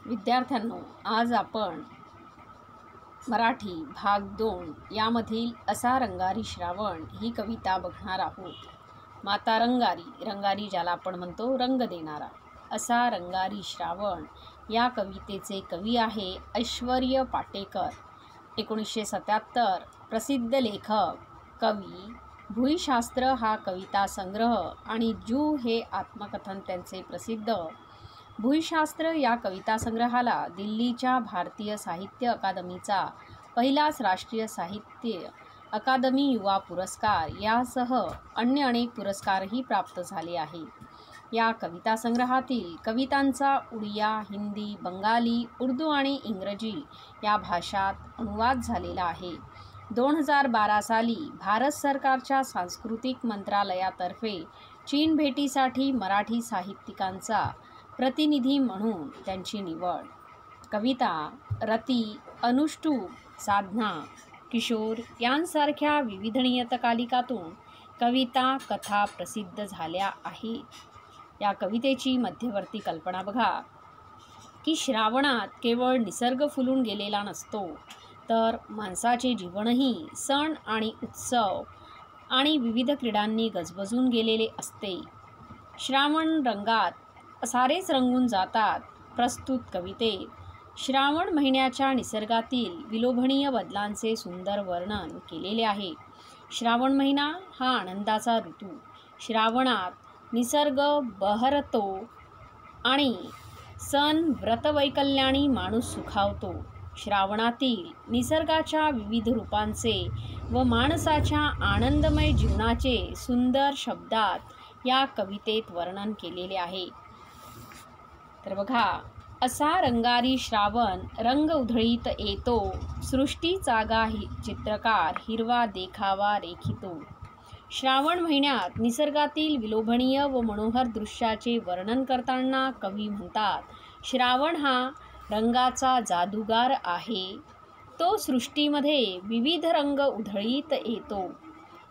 विद्यार्थ्यांनो, आज आपण मराठी भाग 2 यामधील असा रंगारी श्रावण ही कविता बघणार आहोत। माता रंगारी, रंगारी ज्याला आपण म्हणतो रंग देणारा, असा रंगारी श्रावण या कवितेचे कवी आहे ऐश्वर्य पाटेकर। 1977 प्रसिद्ध लेखक, कवी, भूईशास्त्र हा कविता संग्रह आणि जू हे आत्मकथन त्यांचे प्रसिद्ध। भूईशास्त्र या कविता संग्रहाला दिल्लीच्या भारतीय साहित्य अकादमीचा पहिलाच राष्ट्रीय साहित्य अकादमी युवा पुरस्कार यासह अन्य अनेक पुरस्कारही प्राप्त झाले आहे। या कविता संग्रहातील कवितांचा उडिया, हिंदी, बंगाली, उर्दू आणि इंग्रजी या भाषात अनुवाद झालेला आहे। 2012 साली भारत सरकारच्या सांस्कृतिक मंत्रालयातर्फे चीन भेटीसाठी मराठी साहित्यिकांचा प्रतिनिधी म्हणून त्यांची निवड। कविता, रती, अनुष्टुप, साधना, किशोर यांसारख्या विविध नियतकालिकातून कविता, कथा प्रसिद्ध झाल्या आहेत। या कवितेची मध्यवर्ती कल्पना बघा की श्रावणात केवळ निसर्ग फुलून गेलेला नसतो, तर माणसाचे जीवनही सण आणि उत्सव आणि विविध क्रीडांनी गजबजून गेलेले असते। श्रावण रंगात सारेच रंगून जातात। प्रस्तुत कवितेत श्रावण महिन्याच्या निसर्गातील विलोभनीय बदलांचे सुंदर वर्णन केलेले आहे। श्रावण महिना हा आनंदाचा ऋतू। श्रावणात निसर्ग बहरतो आणि सण व्रतवैकल्याणी माणूस सुखावतो। श्रावणातील निसर्गाच्या विविध रूपांचे व माणसाच्या आनंदमय जीवनाचे सुंदर शब्दात या कवितेत वर्णन केलेले आहे। तर बघा, असा रंगारी श्रावण रंग उधळीत येतो, सृष्टी जागा चित्रकार हिरवा देखावा रेखितो। श्रावण महिन्यात निसर्गातील विलोभनीय व मनोहर दृश्याचे वर्णन करताना कवी म्हणतात, श्रावण हा रंगाचा जादूगार आहे। तो सृष्टीमध्ये विविध रंग उधळीत येतो।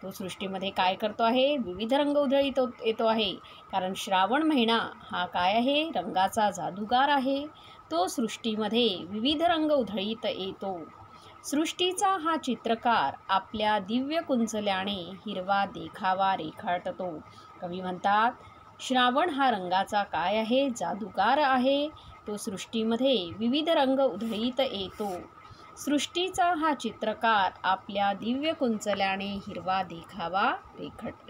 तो सृष्टीमध्ये काय करतो आहे? विविध रंग उधळीत येतो आहे। कारण श्रावण महिना हा काय आहे? रंगाचा जादूगार आहे। तो सृष्टीमध्ये विविध रंग उधळीत येतो। सृष्टीचा हा चित्रकार आपल्या दिव्य कुंचल्याने हिरवा देखावा रेखाटतो। कवी म्हणतात, श्रावण हा रंगाचा काय आहे? जादूगार आहे। तो सृष्टीमध्ये विविध रंग उधळीत येतो। सृष्टीचा हा चित्रकार आपल्या दिव्य कुंचल्याने हिरवा देखावा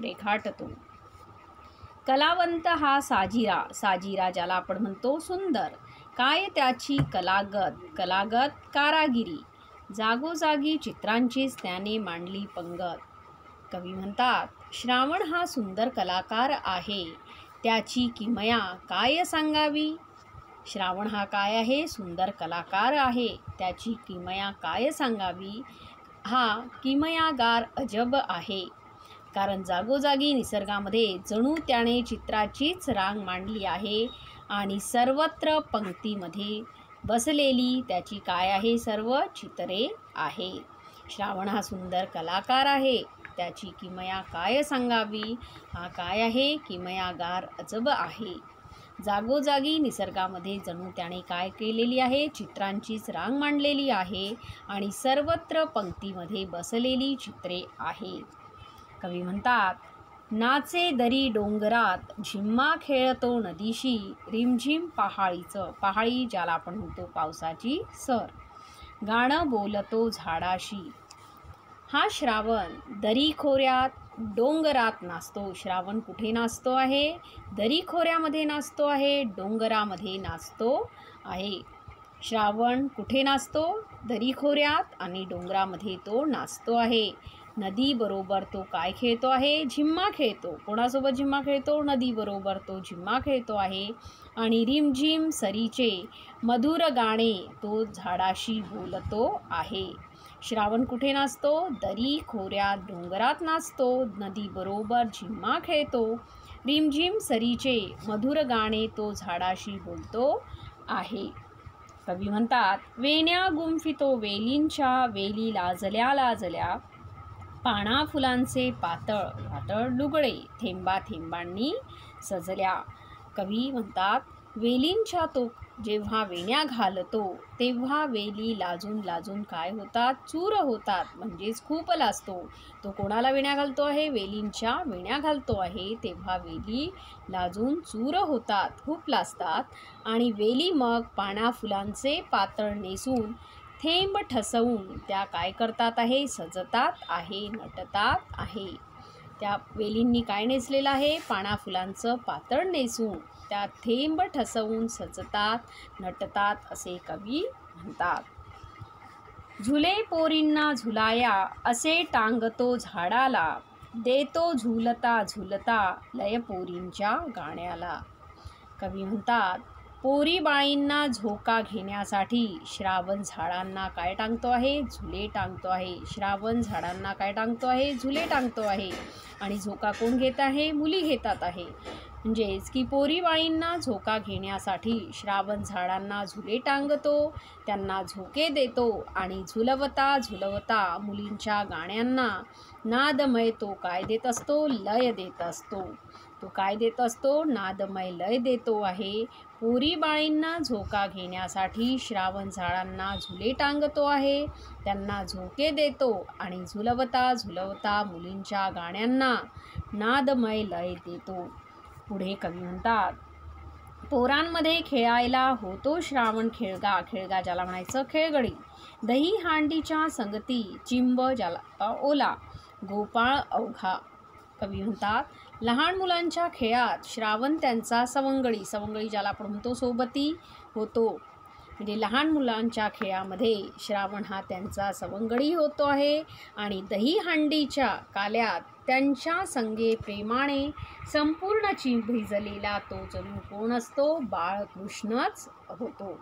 रेखाटतो। कलावंत हा साजिरा, साजिरा ज्याला आपण म्हणतो सुंदर, काय त्याची कलागत कारागिरी, जागोजागी चित्रांचीच त्याने मांडली पंगत। कवी म्हणतात, श्रावण हा सुंदर कलाकार आहे, त्याची किमया काय सांगावी। श्रावण हा काय आहे? सुंदर कलाकार आहे, त्याची किमया काय सांगावी। हा किमयागार अजब आहे, कारण जागोजागी निसर्गामध्ये जणू त्याने चित्राचीच रांग मांडली आहे आणि सर्वत्र पंक्तीमध्ये बसलेली त्याची काय आहे? सर्व चित्रे आहे। श्रावण हा सुंदर कलाकार आहे, त्याची किमया काय सांगावी। हा काय आहे? किमयागार अजब आहे। जागोजागी निसर्गामध्ये जणू त्याने काय केलेली आहे? चित्रांचीच रांग मांडलेली आहे आणि सर्वत्र पंक्तीमध्ये बसलेली चित्रे आहेत। कवी म्हणतात, नाचे दरी डोंगरात, झिम्मा खेळतो नदीशी, रिमझिम पहाडीचं, पहाडी ज्याला आपण म्हणतो पावसाची सर, गाणं बोलतो झाडाशी। हा श्रावण दरी खोऱ्यात, डोंगरात नाचतो। श्रावण कुठे नाचतो आहे? दरी खोऱ्यामध्ये नाचतो आहे, डोंगरामध्ये नाचतो आहे। श्रावण कुठे नाचतो? दरी खोऱ्यात आणि डोंगरामध्ये तो नाचतो आहे। नदी बरोबर तो काय खेळतो आहे? झिम्मा खेळतो। कोणासोबत झिम्मा खेळतो? नदी बरोबर तो झिम्मा खेळतो आहे। आणि रिमझिम सरीचे मधुर गाणे तो झाडाशी बोलतो आहे। श्रावण कुठे नाचतो? दरी खोऱ्यात, डोंगरात नाचतो, नदी बरोबर झिम्मा खेळतो, रिमझिम सरीचे मधुर गाणे तो झाडाशी बोलतो आहे। कवी म्हणतात, वेण्या गुंफितो वेलींच्या, वेली लाजल्या लाजल्या, पाना फुलांचे पातळ पातळ लुगडे थेंबा थेंबांनी सजल्या। कवी म्हणतात, वेलींच्या तो जेव्हा वेण्या घालतो तेव्हा वेली लाजून लाजून काय होतात, चूर होतात, म्हणजेच खूप लाजतो. तो कोणाला वेण्या घालतो आहे, वेलींच्या वेण्या घालतो आहे. तेव्हा वेली लाजून चूर होतात, खूप लाजतात आणि वेली मग पाना फुलांचे पातळ नेसून थेंब ठसवून त्या काय करतात आहे, सजतात आहे, नटतात आहे. त्या वेलींनी काय नेसलेलं आहे, पाना फुलांचं पातळ नेसून त्या थेंब ठसवून सजतात, नटतात असे कवी म्हणतात. झुले पोरींना झुलाया असे टांगतो झाडाला, देतो झुलता झुलता लय पोरींच्या गाण्याला. कवी म्हणतात, पोरी बाळींना झोका घेण्यासाठी श्रावण झाडांना काय टांगतो आहे, झुले टांगतो आहे. श्रावण झाडांना काय टांगतो आहे, झुले टांगतो आहे. आणि झोका कोण घेत आहे, मुली घेतात आहे. म्हणजेच की पोरी बाळींना झोका घेण्यासाठी श्रावण झाडांना झुले टांगतो, त्यांना झोके देतो आणि झुलवता झुलवता मुलींच्या गाण्यांना नादमय तो काय देत असतो, लय देत असतो. तो काय देत असतो, नादमय लय देतो आहे. पोरी बाळींना झोका घेण्यासाठी श्रावण झाडांना झुले टांगतो आहे, त्यांना झोके देतो आणि झुलवता झुलवता मुलींच्या गाण्यांना नादमय लय देतो. पुढे कवी म्हणतात, पोरांमध्ये खेळायला होतो श्रावण खेळगा, खेळगा ज्याला म्हणायचं खेळगडी. दही हांडीच्या संगती चिंब ज्याला ओला, गोपाळ अवघा. कवी म्हणतात, लहान मुलांच्या खेळात श्रावण त्यांचा सवंगडी, सवंगडी ज्याला आपण म्हणतो सोबती होतो. म्हणजे लहान मुलांच्या खेळामध्ये श्रावण हा त्यांचा सवंगडी होतो आहे. आणि दहीहंडीच्या काल्यात त्यांच्या संगे प्रेमाने संपूर्ण चिंब भिजलेला तो जणू कोण असतो, बाळकृष्णच होतो.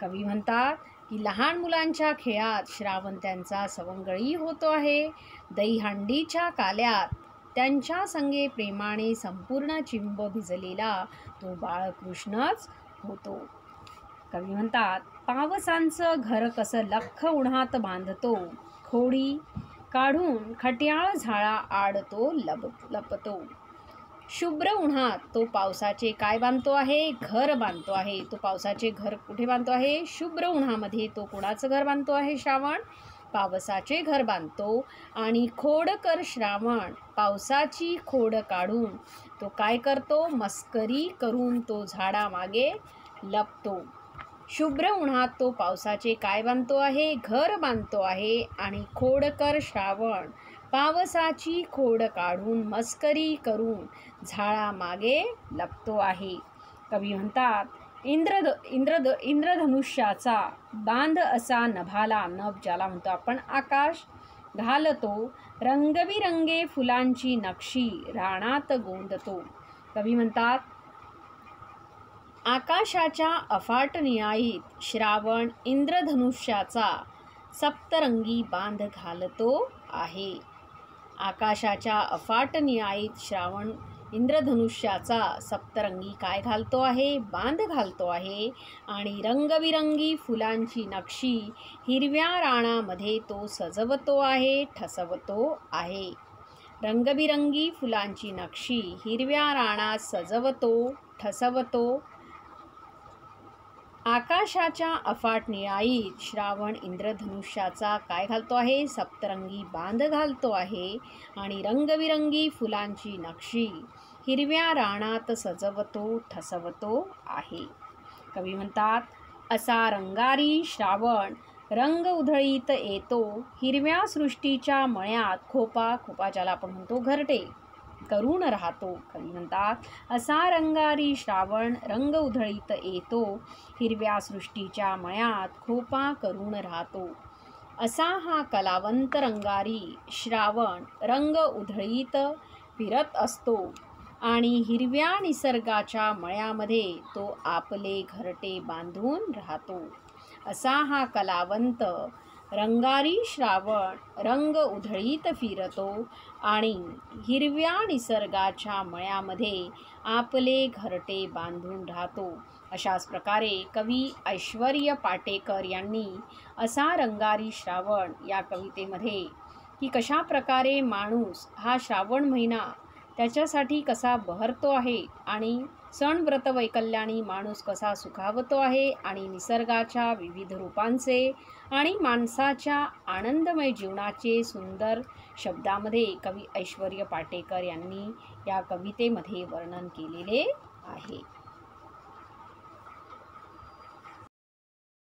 कवी म्हणतात की लहान मुलांच्या खेळात श्रावण त्यांचा सवंगडी होतो आहे. दहीहंडीच्या काल्यात त्यांच्या संगे प्रेमाने संपूर्ण चिंब भिजलेला तो बाळकृष्णच होतो. कवी म्हणतात, पावसांचं घर कसं लख्ख उन्हात बांधतो, खोडी काढून खट्याळ झाळा आडतो लपतो. शुभ्र उन्हात तो पावसाचे काय बांधतो आहे, घर बांधतो आहे. तो पावसाचे घर कुठे बांधतो आहे, शुभ्र उन्हामध्ये तो कोणाचं घर बांधतो आहे, श्रावण पावसाचे घर बांधतो. आणि खोडकर श्रावण पावसाची खोड काढून तो काय करतो, मस्करी करून तो झाडामागे लपतो. शुभ्र उन्हात तो पावसाचे काय बांधतो आहे, घर बांधतो आहे. आणि खोडकर श्रावण पावसाची खोड काढून मस्करी करून झाडामागे लपतो आहे. कवी म्हणतात, इंद्रधनुष्याचा बांध असा नभाला, नभ ज्याला म्हणतो आपण आकाश, घालतो रंगबिरंगे फुलांची नक्षी रानात गोंदतो. कवी म्हणतात, आकाशाच्या अफाट नियाईत श्रावण इंद्रधनुष्याचा सप्तरंगी बांध घालतो आहे. आकाशाच्या अफाट नियाईत श्रावण इंद्रधनुष्याचा सप्तरंगी काय घालतो आहे, बांध घालतो आहे. आणि रंगबिरंगी फुलांची नक्षी हिरव्या राणामध्ये तो सजवतो आहे, ठसवतो आहे. रंगबिरंगी फुलांची नक्षी हिरव्या राणात सजवतो, ठसवतो. आकाशाच्या अफाट निळाईत श्रावण इंद्रधनुष्याचा काय घालतो आहे, सप्तरंगी बांध घालतो आहे. आणि रंगबिरंगी फुलांची नक्षी हिरव्या रानात सजवतो, ठसवतो आहे. कवी म्हणतात, असा रंगारी श्रावण रंग उधळीत येतो, हिरव्या सृष्टीच्या मळ्यात खोपा, खोपा ज्याला आपण म्हणतो घरटे, करून राहतो. कवी म्हणतात, असा रंगारी श्रावण रंग उधळीत येतो, हिरव्या सृष्टीच्या मळ्यात खोपा करून राहतो. असा हा कलावंत रंगारी श्रावण रंग उधळीत फिरत असतो आणि हिरव्या निसर्गाच्या मळ्यामध्ये तो आपले घरटे बांधून राहतो. असा हा कलावंत रंगारी श्रावण रंग उधळीत फिरतो आणि हिरव्या निसर्गाच्या मळ्यामध्ये आपले घरटे बांधून राहतो. अशाच प्रकारे कवी ऐश्वर्य पाटेकर यांनी असा रंगारी श्रावण या कवितेमध्ये की कशा प्रकारे माणूस हा श्रावण महिना त्याच्यासाठी कसा बहरतो आहे आणि सण व्रत वैकल्याणी माणूस कसा सुखावतो आहे आणि निसर्गाच्या विविध रूपांचे आणि माणसाच्या आनंदमय जीवनाचे सुंदर शब्दामध्ये कवी ऐश्वर्य पाटेकर यांनी या कवितेमध्ये वर्णन केलेले आहे.